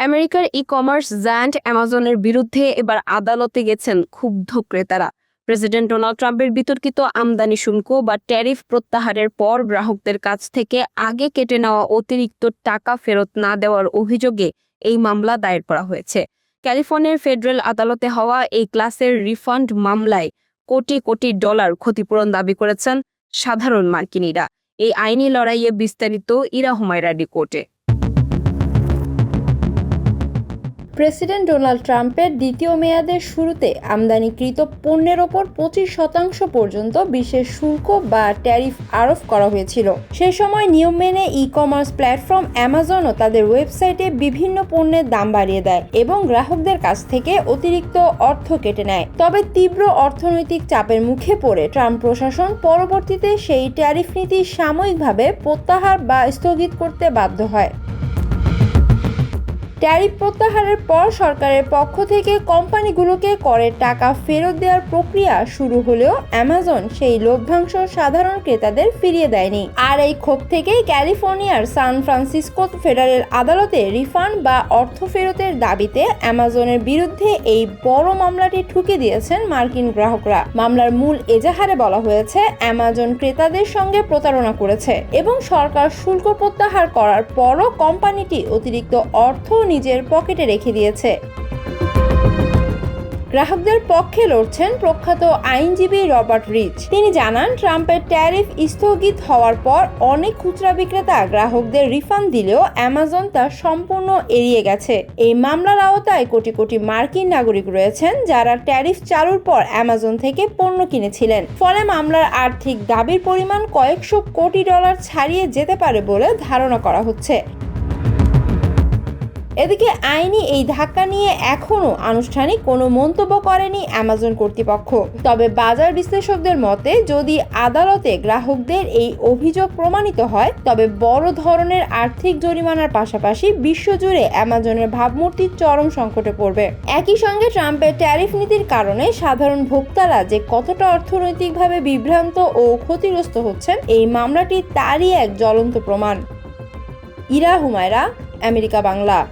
আমেরিকার e-commerce giant অ্যামাজনের বিরুদ্ধে এবার আদালতে গেছেন ক্ষুব্ধ ক্রেতারা। প্রেসিডেন্ট ডোনাল্ড ট্রাম্পের বিতর্কিত আমদানি শুল্ক বা ট্যারিফ প্রত্যাহারের পর গ্রাহকদের কাছ থেকে আগে কেটে নেওয়া অতিরিক্ত টাকা ফেরত না দেওয়ার অভিযোগে এই মামলা দায়ের করা হয়েছে। ক্যালিফোর্নিয়ার ফেডারেল আদালতে হওয়া এই ক্লাসের রিফান্ড মামলায় কোটি কোটি ডলার ক্ষতিপূরণ দাবি করেছেন সাধারণ মার্কিনীরা। এই আইনি লড়াইয়ে বিস্তারিত ইরা হুমায়রা রিপোর্টে। প্রেসিডেন্ট ডোনাল্ড ট্রাম্পের দ্বিতীয় মেয়াদের শুরুতে আমদানিকৃত পণ্যের ওপর 25% পর্যন্ত বিশেষ শুল্ক বা ট্যারিফ আরোপ করা হয়েছিল। সেই সময় নিয়ম মেনে ই-কমার্স প্ল্যাটফর্ম অ্যামাজনও তাদের ওয়েবসাইটে বিভিন্ন পণ্যের দাম বাড়িয়ে দেয় এবং গ্রাহকদের কাছ থেকে অতিরিক্ত অর্থ কেটে নেয়। তবে তীব্র অর্থনৈতিক চাপের মুখে পড়ে ট্রাম্প প্রশাসন পরবর্তীতে সেই ট্যারিফ নীতি সাময়িকভাবে প্রত্যাহার বা স্থগিত করতে বাধ্য হয়। ট্যারিফ প্রত্যাহারের পর সরকারের পক্ষ থেকে কোম্পানিগুলোকে করের টাকা ফেরত দেওয়ার প্রক্রিয়া শুরু হলেও অ্যামাজন সেই লভ্যাংশ সাধারণ ক্রেতাদের ফিরিয়ে দেয়নি। আর এই ক্ষোভ থেকেই ক্যালিফোর্নিয়ার সান ফ্রান্সিসকো ফেডারেল আদালতে রিফান্ড বা অর্থ ফেরতের দাবিতে অ্যামাজনের বিরুদ্ধে এই বড় মামলাটি ঠুকে দিয়েছেন মার্কিন গ্রাহকরা। মামলার মূল এজাহারে বলা হয়েছে অ্যামাজন ক্রেতাদের সঙ্গে প্রতারণা করেছে এবং সরকার শুল্ক প্রত্যাহার করার পরও কোম্পানিটি অতিরিক্ত অর্থ নিজের পকেটে রেখে দিয়েছে। গ্রাহকদের পক্ষে লড়ছেন প্রখ্যাত আইনজীবী রবার্ট রিচ। তিনি জানান, ট্রাম্পের ট্যারিফ স্থগিত হওয়ার পর অনেক খুচরা বিক্রেতা গ্রাহকদের রিফান্ড দিলেও অ্যামাজন তা সম্পূর্ণ এড়িয়ে গেছে। এই মামলার আওতায় কোটি কোটি মার্কিন নাগরিক রয়েছেন যারা ট্যারিফ চালুর পর অ্যামাজন থেকে পণ্য কিনেছিলেন। ফলে মামলার আর্থিক দাবির পরিমাণ কয়েকশো কোটি ডলার ছাড়িয়ে যেতে পারে বলে ধারণা করা হচ্ছে। এদিকে আইনি এই ধাক্কা নিয়ে এখনও আনুষ্ঠানিক কোনো মন্তব্য করেনি অ্যামাজন কর্তৃপক্ষ। তবে বাজার বিশ্লেষকদের মতে যদি আদালতে গ্রাহকদের এই অভিযোগ প্রমাণিত হয় তবে বড় ধরনের আর্থিক জরিমানার পাশাপাশি বিশ্বজুড়ে অ্যামাজনের ভাবমূর্তি চরম সংকটে পড়বে। একই সঙ্গে ট্রাম্পের ট্যারিফ নীতির কারণে সাধারণ ভোক্তারা যে কতটা অর্থনৈতিকভাবে বিভ্রান্ত ও ক্ষতিগ্রস্ত হচ্ছেন এই মামলাটি তারই এক জ্বলন্ত প্রমাণ। ইরা হুমায়রা, আমেরিকা বাংলা।